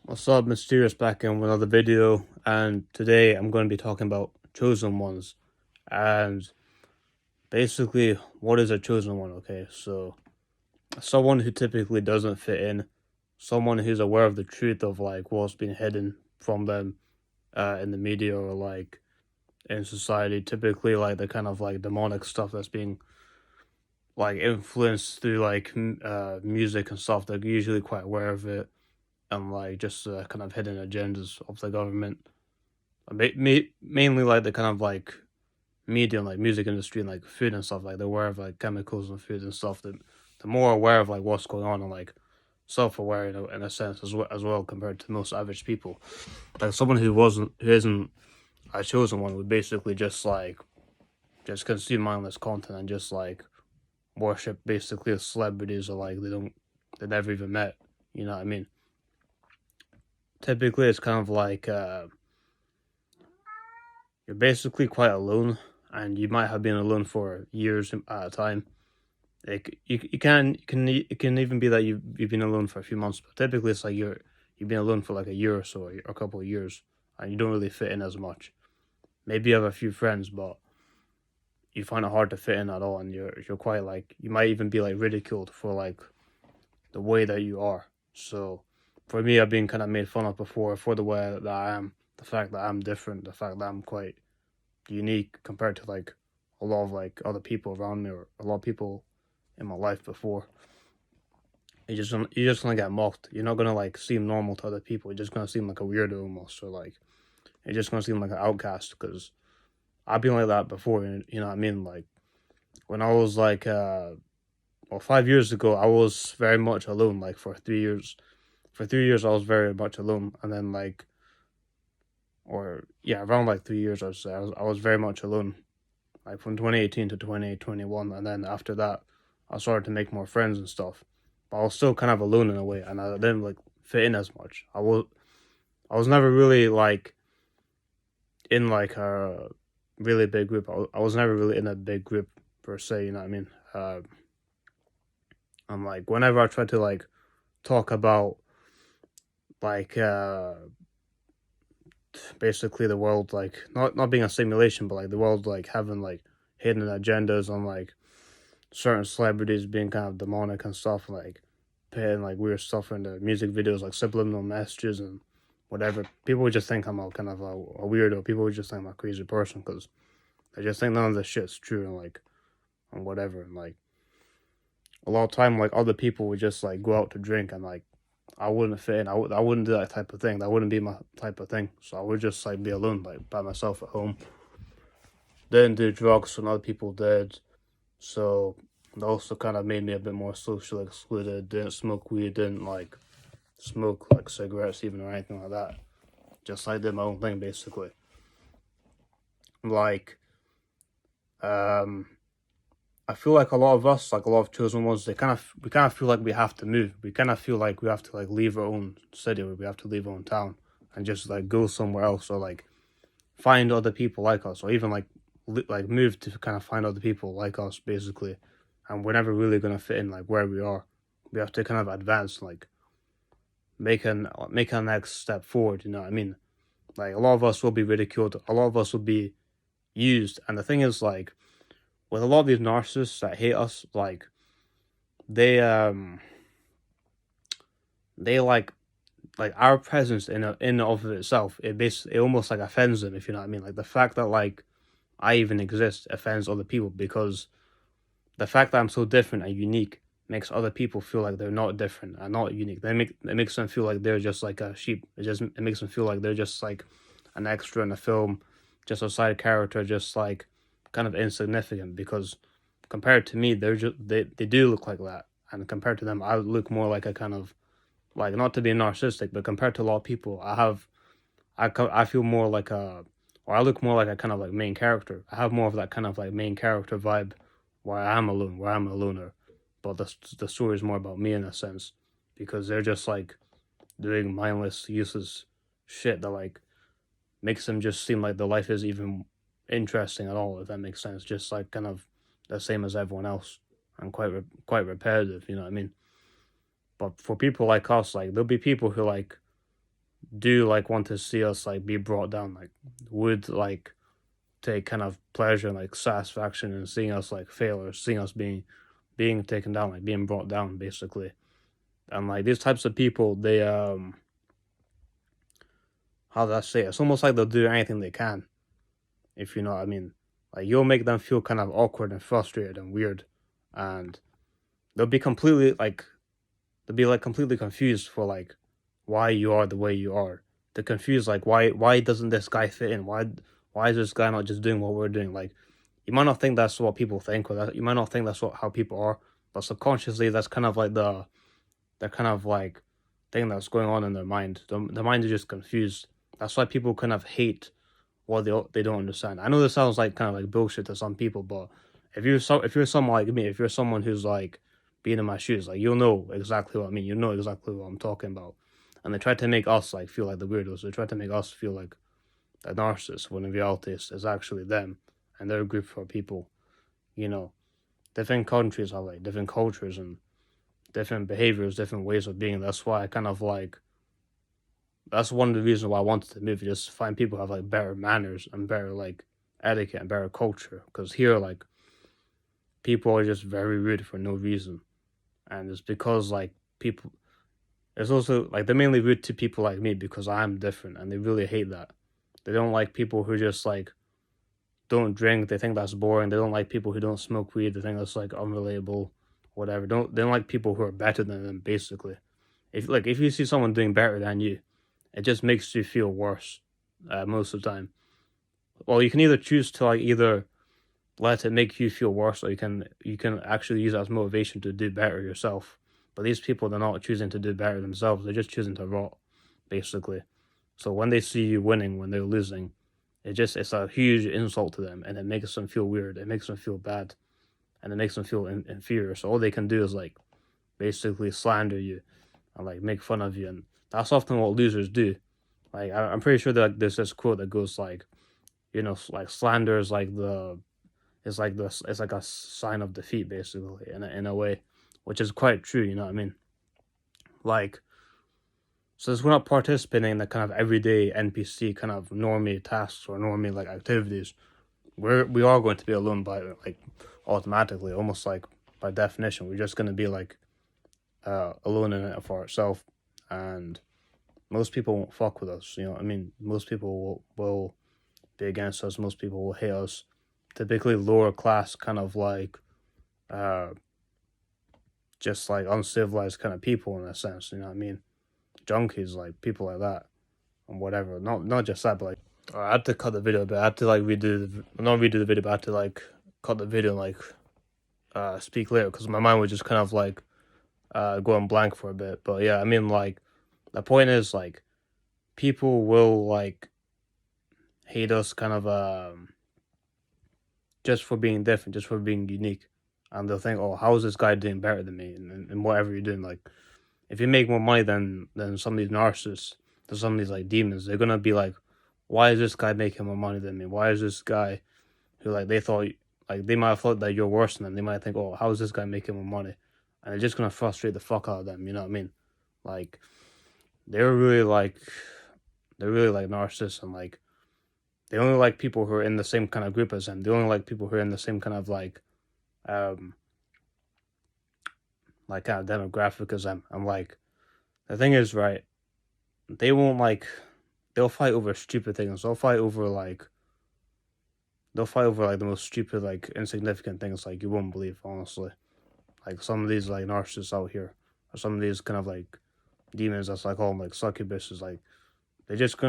What's up, Mysterious back in with another video, and today I'm going to be talking about chosen ones, and basically, what is a chosen one? Okay, so someone who typically doesn't fit in, someone who's aware of the truth of like what's being hidden from them, in the media or like in society. Typically, like the kind of like demonic stuff that's being like influenced through like music and stuff. They're usually quite aware of it, and like just kind of hidden agendas of the government. Mainly like the kind of like media and like music industry and like food and stuff. Like they're aware of like chemicals and food and stuff. They're more aware of like what's going on and like self-aware in a sense as well compared to most average people. Like someone who isn't a chosen one would basically just consume mindless content and just like worship basically the celebrities or like they never even met. You know what I mean? Typically, it's kind of like you're basically quite alone, and you might have been alone for years at a time. Like it can even be that you've been alone for a few months, but typically it's like you've been alone for like a year or so, or a couple of years, and you don't really fit in as much. Maybe you have a few friends, but you find it hard to fit in at all, and you're quite like you might even be like ridiculed for like the way that you are. So for me, I've been kind of made fun of before for the way that I am, the fact that I'm different, the fact that I'm quite unique compared to like a lot of like other people around me or a lot of people in my life before. You're just gonna get mocked. You're not gonna like seem normal to other people. You're just gonna seem like a weirdo almost, or like you're just gonna seem like an outcast. Because I've been like that before. You know what I mean? Like when I was like, 5 years ago, I was very much alone. Like for 3 years, I was very much alone, and then like, or yeah, around like 3 years, I would say I was very much alone like from 2018 to 2021, and then after that, I started to make more friends and stuff. But I was still kind of alone in a way, and I didn't like fit in as much. I was never really like in like a really big group. I was never really in a big group per se. You know what I mean? I'm like whenever I try to like talk about like basically the world like not being a simulation, but like the world like having like hidden agendas on like certain celebrities being kind of demonic and stuff, like putting like weird stuff in their music videos, like subliminal messages and whatever. People would just think I'm a kind of a weirdo. People would just think I'm a crazy person because they just think none of this shit's true and whatever. And like a lot of time, like other people would just like go out to drink and like I wouldn't fit in. I wouldn't do that type of thing. That wouldn't be my type of thing. So I would just like be alone, like by myself at home. Didn't do drugs when other people did. So it also kind of made me a bit more socially excluded. Didn't smoke weed, didn't like smoke like cigarettes even or anything like that. Just like did my own thing basically. Like um I feel like a lot of us, like a lot of chosen ones, we kind of feel like we have to move. We kind of feel like we have to like leave our own city or we have to leave our own town and just like go somewhere else or like find other people like us or even like move to kind of find other people like us basically. And we're never really gonna fit in like where we are. We have to kind of advance, like make a next step forward. You know what I mean? Like a lot of us will be ridiculed. A lot of us will be used. And the thing is, like with a lot of these narcissists that hate us, like they they like our presence in and of itself. It almost like offends them, if you know what I mean. Like the fact that like I even exist offends other people because the fact that I'm so different and unique makes other people feel like they're not different and not unique. It makes them feel like they're just like a sheep. It makes them feel like they're just like an extra in a film, just a side character, just like kind of insignificant because compared to me, they do look like that, and compared to them, I look more like a kind of like not to be narcissistic, but compared to a lot of people, I feel more like a or I look more like a kind of like main character. I have more of that kind of like main character vibe where I am alone, where I'm a loner. But the story is more about me in a sense because they're just like doing mindless, useless shit that like makes them just seem like the life is even interesting at all. If that makes sense, just like kind of the same as everyone else and quite repetitive. You know what I mean? But for people like us, like there'll be people who like do like want to see us like be brought down, like would like take kind of pleasure and like satisfaction in seeing us like fail or seeing us being taken down, like being brought down basically. And like these types of people, they how do I say it? It's almost like they'll do anything they can, if you know what I mean. Like you'll make them feel kind of awkward and frustrated and weird, and they'll be completely like they'll be like completely confused for like why you are the way you are. They're confused like why doesn't this guy fit in? Why is this guy not just doing what we're doing? Like you might not think that's what people think, or that you might not think that's what how people are, but subconsciously that's kind of like the kind of like thing that's going on in their mind. The mind is just confused. That's why people kind of hate what they don't understand. I know this sounds like kind of like bullshit to some people, but if you're someone like me, if you're someone who's like being in my shoes, like you'll know exactly what I mean. You know exactly what I'm talking about. And they try to make us like feel like the weirdos. They try to make us feel like the narcissists when in reality it's actually them and their group of people. You know, different countries have like different cultures and different behaviors, different ways of being. That's why I kind of like that's one of the reasons why I wanted to move. Just find people who have like better manners and better like etiquette and better culture. Because here, like people are just very rude for no reason, and it's because like people. It's also like they're mainly rude to people like me because I'm different, and they really hate that. They don't like people who just like don't drink. They think that's boring. They don't like people who don't smoke weed. They think that's like unrelatable, whatever. They don't like people who are better than them. Basically, if you see someone doing better than you, it just makes you feel worse most of the time. Well, you can either choose to like either let it make you feel worse, or you can actually use it as motivation to do better yourself. But these people, they're not choosing to do better themselves. They're just choosing to rot, basically. So when they see you winning, when they're losing, it's a huge insult to them, and it makes them feel weird. It makes them feel bad, and it makes them feel inferior. So all they can do is like basically slander you and like make fun of you, and that's often what losers do. Like I'm pretty sure that like, there's this quote that goes like, like slander is like it's like a sign of defeat, basically, in a way, which is quite true. You know what I mean? Like, since we're not participating in the kind of everyday NPC kind of normie tasks or normie like activities, we are going to be alone by like automatically, almost like by definition. We're just going to be like alone in it for ourselves, and most people won't fuck with us. You know what I mean? Most people will be against us. Most people will hate us. Typically, lower class kind of like uh just like uncivilized kind of people in a sense. You know what I mean? Junkies, like people like that, and whatever. Not just that, but like I had to cut the video, but I had to like not redo the video, but I had to like cut the video and like speak later because my mind was just kind of like going blank for a bit. But yeah, I mean like the point is like people will like hate us kind of just for being different, just for being unique. And they'll think, oh, how is this guy doing better than me? And whatever you're doing, like if you make more money than some of these narcissists, than some of these like demons, they're gonna be like, why is this guy making more money than me? Why is this guy who like they thought like they might have thought that you're worse than them? They might think, oh, how is this guy making more money? And it's just gonna frustrate the fuck out of them. You know what I mean? Like they're really like they're really like narcissists and like they only like people who are in the same kind of group as them. They only like people who are in the same kind of um kind of demographic as them. And like the thing is, right, they won't like they'll fight over stupid things. They'll fight over like the most stupid, like insignificant things like you won't believe, honestly. Like some of these like narcissists out here, or some of these kind of like demons that's like call them like succubuses, like they just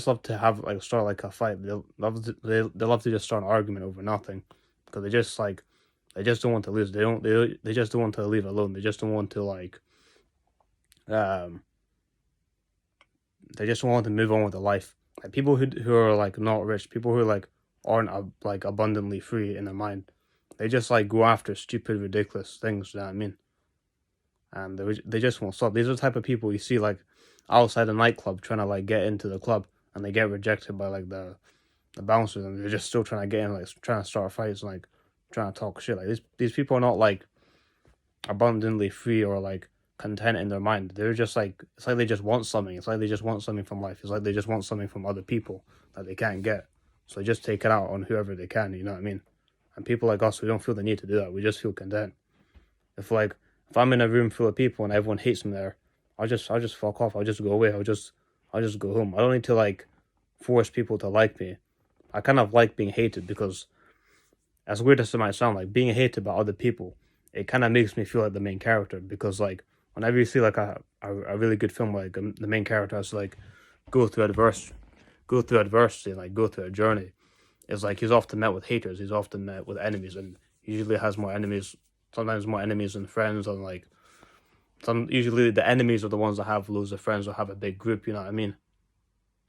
love to have like start like a fight. They love to just start an argument over nothing because they just don't want to lose. They just don't want to leave alone. They just don't want to like um they just want to move on with their life. Like people who are like not rich, people who like aren't like abundantly free in their mind, they just like go after stupid, ridiculous things. You know what I mean? And they just won't stop. These are the type of people you see like outside the nightclub trying to like get into the club, and they get rejected by like the bouncers, and they're just still trying to get in, like trying to start fights, and like trying to talk shit. Like these people are not like abundantly free or like content in their mind. They're just like, it's like they just want something. It's like they just want something from life. It's like they just want something from other people that they can't get. So they just take it out on whoever they can, you know what I mean? And people like us, we don't feel the need to do that. We just feel content. If I'm in a room full of people and everyone hates me there, I'll just fuck off. I'll just go away. I'll just go home. I don't need to like force people to like me. I kind of like being hated because, as weird as it might sound, like being hated by other people, it kind of makes me feel like the main character, because like whenever you see like a really good film, like the main character has to like go through adversity and like go through a journey, it's like he's often met with haters, he's often met with enemies, and he usually has more enemies, sometimes more enemies than friends, and like usually the enemies are the ones that have loads of friends or have a big group, you know what I mean?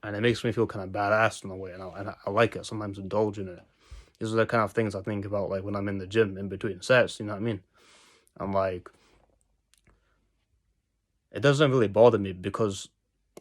And it makes me feel kind of badass in a way, and I like it. Sometimes indulge in it. These are the kind of things I think about, like when I'm in the gym in between sets, you know what I mean? I'm like, it doesn't really bother me, because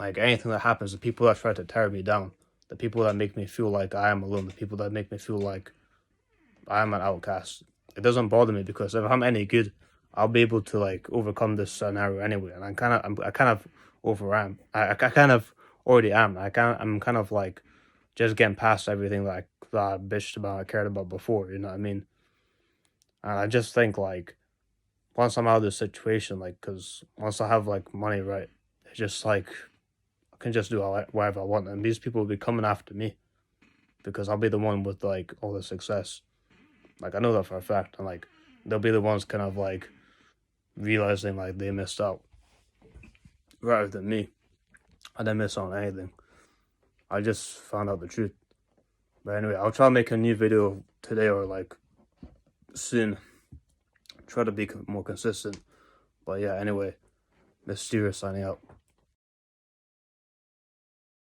like anything that happens, the people that try to tear me down, the people that make me feel like I am alone, the people that make me feel like I am an outcast, it doesn't bother me, because if I'm any good, I'll be able to like overcome this scenario anyway. And I kind of over am. I kind of already am. I'm kind of like just getting past everything that I bitched about, I cared about before, you know what I mean? And I just think like once I'm out of this situation, like, because once I have like money, right, it's just like I can just do whatever I want, and these people will be coming after me because I'll be the one with like all the success. Like I know that for a fact, and like they'll be the ones kind of like realizing like they missed out rather than me. I didn't miss out on anything. I just found out the truth. But anyway, I'll try to make a new video today or like soon. Try to be more consistent. But yeah, anyway, Mysterious signing out.